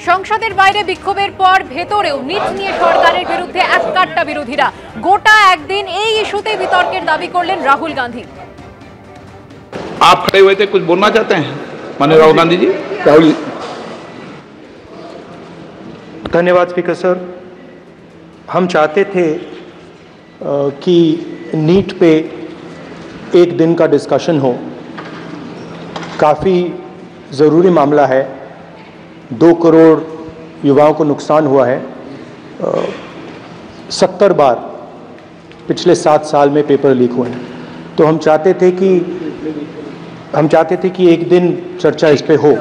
সংসদের বাইরে বিক্ষোভের পর ভেতরেও নিট নিয়ে সরকারের বিরুদ্ধে এককাট্টা বিরোধীরা। গোটা একদিন এই ইস্যুতে বিতর্কের দাবি করলেন রাহুল গান্ধী। आप खड़े हुए थे, कुछ बोलना चाहते हैं माननीय राहुल गांधी जी? राहुल जी, धन्यवाद स्पीकर सर। हम चाहते थे कि नीट पे एक दिन का डिस्कशन हो। काफ़ी ज़रूरी मामला है। 2 करोड़ युवाओं को नुकसान हुआ है। 70 बार पिछले 7 साल में पेपर लीक हुए हैं। तो हम चाहते थे कि एक दिन चर्चा इस पे हो।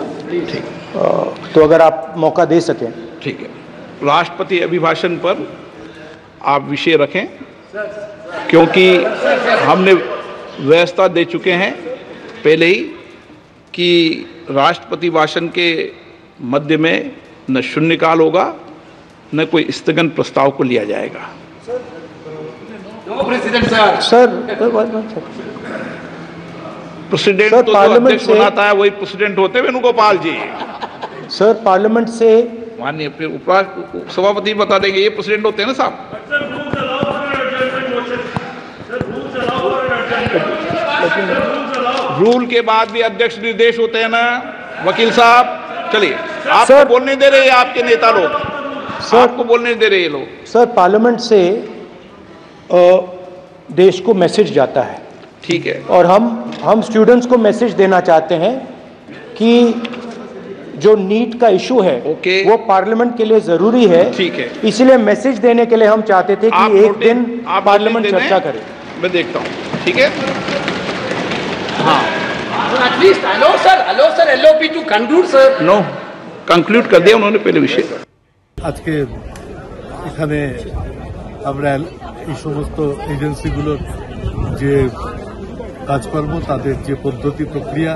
तो अगर आप मौका दे सकें। ठीक है, राष्ट्रपति अभिभाषण पर आप विषय रखें, क्योंकि हमने व्यवस्था दे चुके हैं पहले ही कि राष्ट्रपति भाषण के मध्य में न शून्यकाल होगा न कोई स्थगन प्रस्ताव को लिया जाएगा। सर प्रेसिडेंट तो जो अध्यक्ष बनाता है वही प्रेसिडेंट होते हैं वेणुगोपाल जी। सर पार्लियामेंट से माननीय फिर सभापति बता देंगे, ये प्रेसिडेंट होते हैं ना साहब। रूल के बाद भी अध्यक्ष निर्देश होते हैं ना वकील साहब। चलिए, आपको बोलने दे रहे हैं आपके नेता लोग, आपको बोलने दे रहे हैं लोग। सर पार्लियामेंट से देश को मैसेज जाता है। ठीक है, और हम स्टूडेंट्स को मैसेज देना चाहते हैं कि जो नीट का इशू है वो पार्लियामेंट के लिए जरूरी है। ठीक है, इसलिए मैसेज देने के लिए हम चाहते थे कि एक दिन पार्लियामेंट चर्चा करे। मैं देखता हूँ, ठीक है। हाँ, at least allow sir LOP to conclude sir. No conclude कर दिया उन्होंने पहले विषय। আজকে এখানে আমরা এই সমস্ত এজেন্সিগুলোর যে কাজকর্ম, তাদের যে পদ্ধতি প্রক্রিয়া,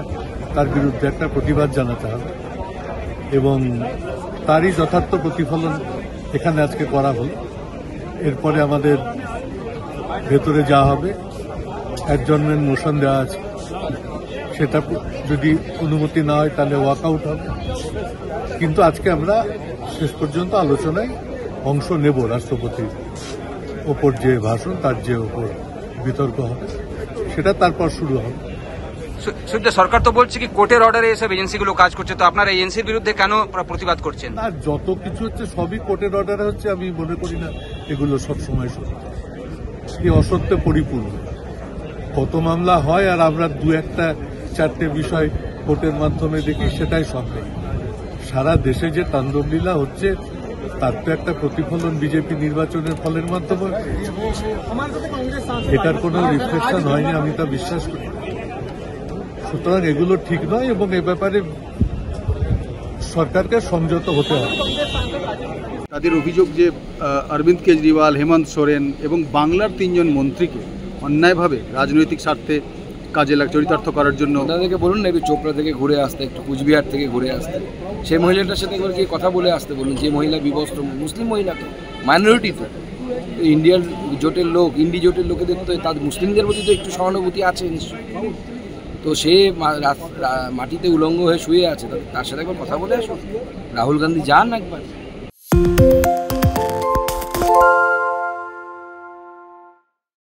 তার বিরুদ্ধে একটা প্রতিবাদ জানাতে হবে এবং তারই যথার্থ প্রতিফলন এখানে আজকে করা হল। এরপরে আমাদের ভেতরে যাওয়া হবে, অ্যাডজর্নমেন্ট মোশন দেওয়া আছে, সেটা যদি অনুমতি না হয় তাহলে ওয়াকআউট হবে। কিন্তু আজকে আমরা শেষ পর্যন্ত আলোচনায় অংশ নেব। রাষ্ট্রপতির ওপর যে ভাষণ, তার যে ওপর বিতর্ক হবে, সেটা তারপর শুরু হবে। সরকার তো বলছে কি কোর্টের অর্ডারে এসব এজেন্সিগুলো কাজ করছে, তো আপনারা এজেন্সির বিরুদ্ধে কেন প্রতিবাদ করছেন? না, যত কিছু হচ্ছে সবই কোর্টের অর্ডারে হচ্ছে। আমি মনে করি না এগুলো সবসময় সত্য। এই অসত্যে পরিপূর্ণ কত মামলা হয়, আর আমরা 2-1-4টে বিষয় কোর্টের মাধ্যমে দেখি, সেটাই সন্দেহ। সারা দেশে যে তাণ্ডবলীলা হচ্ছে তার তো একটা প্রতিফলন বিজেপি নির্বাচনের ফলের মাধ্যমে। এটার কোনো রিফ্লেকশন হয়নি, আমি তা বিশ্বাস করি। সুতরাং এগুলো ঠিক নয় এবং এ ব্যাপারে সরকারকে সংযত হতে হবে। তাদের অভিযোগ যে অরবিন্দ কেজরিওয়াল, হেমন্ত সোরেন এবং বাংলার 3 জন মন্ত্রীকে অন্যায়ভাবে রাজনৈতিক স্বার্থে কাজে চরিতার্থ করার জন্য তাদেরকে বলুন না একটু চোপড়া থেকে ঘুরে আসতে, একটু কুচবিহার থেকে ঘুরে আসতে, সেই মহিলাটার সাথে একবার গিয়ে কথা বলে আসতে বলুন। যে মহিলা বিবস্ত্র, মুসলিম মহিলা, তো মাইনরিটি, তো ইন্ডিয়ার জোটের লোক, ইন্ডি জোটের লোকেদের তো তাদের মুসলিমদের প্রতি তো একটু সহানুভূতি আছে নিশ্চয়ই। তো সে মাটিতে উলঙ্গ হয়ে শুয়ে আছে, তার সাথে একবার কথা বলে আসুন। রাহুল গান্ধী যান একবার।